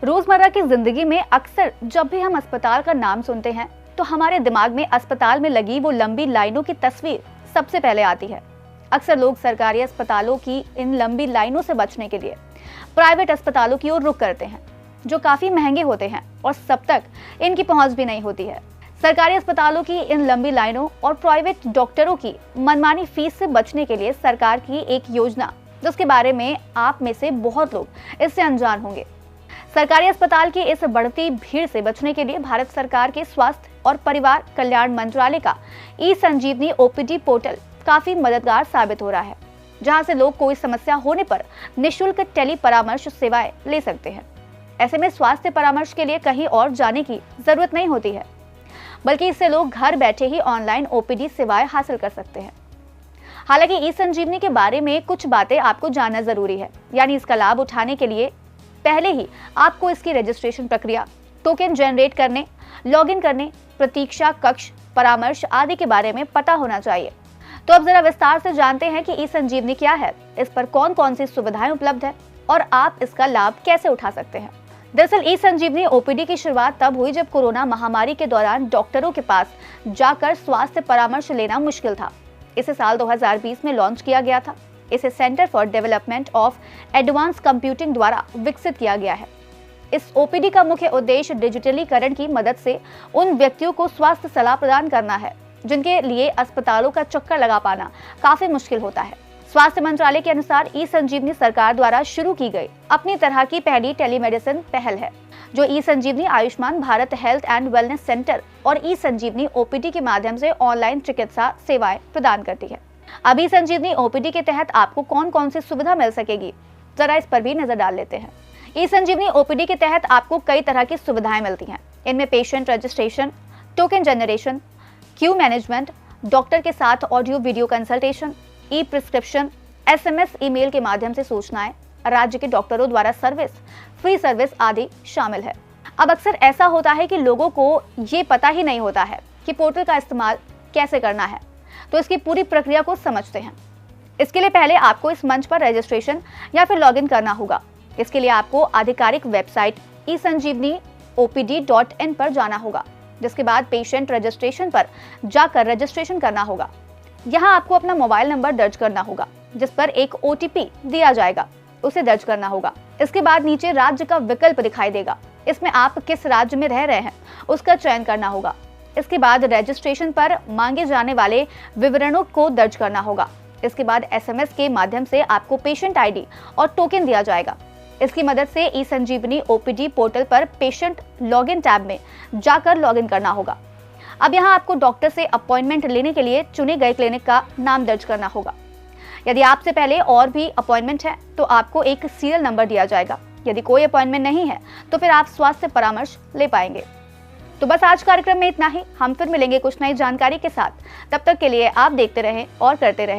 रोजमर्रा की जिंदगी में अक्सर जब भी हम अस्पताल का नाम सुनते हैं तो हमारे दिमाग में अस्पताल में लगी वो लंबी लाइनों की तस्वीर सबसे पहले आती है। अक्सर लोग सरकारी अस्पतालों की इन लंबी लाइनों से बचने के लिए प्राइवेट अस्पतालों की ओर रुख करते हैं, जो काफी महंगे होते हैं और सब तक इनकी पहुंच भी नहीं होती है। सरकारी अस्पतालों की इन लंबी लाइनों और प्राइवेट डॉक्टरों की मनमानी फीस से बचने के लिए सरकार की एक योजना, जिसके बारे में आप में से बहुत लोग इससे अनजान होंगे। सरकारी अस्पताल की इस बढ़ती भीड़ से बचने के लिए भारत सरकार के स्वास्थ्य और परिवार कल्याण मंत्रालय का ई-संजीवनी ओपीडी पोर्टल काफी मददगार साबित हो रहा है, जहां से लोग कोई समस्या होने पर निःशुल्क टेली परामर्श सेवाएं ले सकते हैं। ऐसे में स्वास्थ्य परामर्श के लिए कहीं और जाने की जरूरत नहीं होती है, बल्कि इससे लोग घर बैठे ही ऑनलाइन ओपीडी सेवाएं हासिल कर सकते हैं। हालांकि ई-संजीवनी के बारे में कुछ बातें आपको जानना जरूरी है, यानी इसका लाभ उठाने के लिए पहले ही आपको इसकी रजिस्ट्रेशन प्रक्रिया, टोकन जनरेट करने, लॉगिन करने, प्रतीक्षा कक्ष, परामर्श आदि के बारे में पता होना चाहिए। तो अब जरा विस्तार से जानते हैं कि ई-संजीवनी क्या है, इस पर कौन कौन सी सुविधाएं उपलब्ध है और आप इसका लाभ कैसे उठा सकते हैं। दरअसल ई-संजीवनी ओपीडी की शुरुआत तब हुई जब कोरोना महामारी के दौरान डॉक्टरों के पास जाकर स्वास्थ्य परामर्श लेना मुश्किल था। इसे साल 2020 में लॉन्च किया गया था। इसे centre for development of advance computing द्वारा विकसित किया गया है। इस ओपीडी का मुख्य उद्देश्य डिजिटलीकरण की मदद से उन व्यक्तियों को स्वास्थ्य सलाह प्रदान करना है जिनके लिए अस्पतालों का चक्कर लगा पाना काफी मुश्किल होता है। स्वास्थ्य मंत्रालय के अनुसार ई-संजीवनी सरकार द्वारा शुरू की गई अपनी तरह की पहली टेलीमेडिसिन पहल है, जो eSanjeevani Ayushman Bharat health and wellness centre और ई-संजीवनी ओपीडी के माध्यम से ऑनलाइन चिकित्सा सेवाएं प्रदान करती है। अब ई-संजीवनी ओपीडी के तहत आपको कौन कौन सी सुविधा मिल सकेगी, जरा इस पर भी नजर डाल लेते हैं। ई-संजीवनी ओपीडी के तहत आपको कई तरह की सुविधाएं मिलती हैं। इनमें patient registration, token generation, Q management, doctor के साथ ऑडियो वीडियो कंसल्टेशन, ई प्रिस्क्रिप्शन, SMS ईमेल के माध्यम से सूचनाएं, राज्य के डॉक्टरों द्वारा सर्विस, फ्री सर्विस आदि शामिल है। अब अक्सर ऐसा होता है कि लोगों को ये पता ही नहीं होता है कि पोर्टल का इस्तेमाल कैसे करना है, तो इसकी पूरी प्रक्रिया को समझते हैं। इसके लिए पहले आपको इस मंच पर रजिस्ट्रेशन या फिर लॉगिन करना होगा। इसके लिए आपको आधिकारिक वेबसाइट esanjeevaniopd.in पर जाना होगा, जिसके बाद पेशेंट रजिस्ट्रेशन पर जाकर रजिस्ट्रेशन करना होगा। यहाँ आपको अपना मोबाइल नंबर दर्ज करना होगा, जिस पर एक OTP दिया जाएगा, उसे दर्ज करना होगा। इसके बाद नीचे राज्य का विकल्प दिखाई देगा, इसमें आप किस राज्य में रह रहे हैं उसका चयन करना होगा। इसके बाद रजिस्ट्रेशन पर मांगे जाने वाले विवरणों को दर्ज करना होगा। इसके बाद SMS के माध्यम से आपको पेशेंट ID और टोकन दिया जाएगा। इसकी मदद से ई-संजीवनी ओपीडी पोर्टल पर पेशेंट लॉगिन टैब में जाकर लॉगिन करना होगा। अब यहाँ आपको डॉक्टर से अपॉइंटमेंट लेने के लिए चुने गए क्लिनिक का नाम दर्ज करना होगा। यदि आपसे पहले और भी अपॉइंटमेंट है तो आपको एक सीरियल नंबर दिया जाएगा। यदि कोई अपॉइंटमेंट नहीं है तो फिर आप स्वास्थ्य परामर्श ले पाएंगे। तो बस आज कार्यक्रम में इतना ही। हम फिर मिलेंगे कुछ नई जानकारी के साथ। तब तक के लिए आप देखते रहें और करते रहें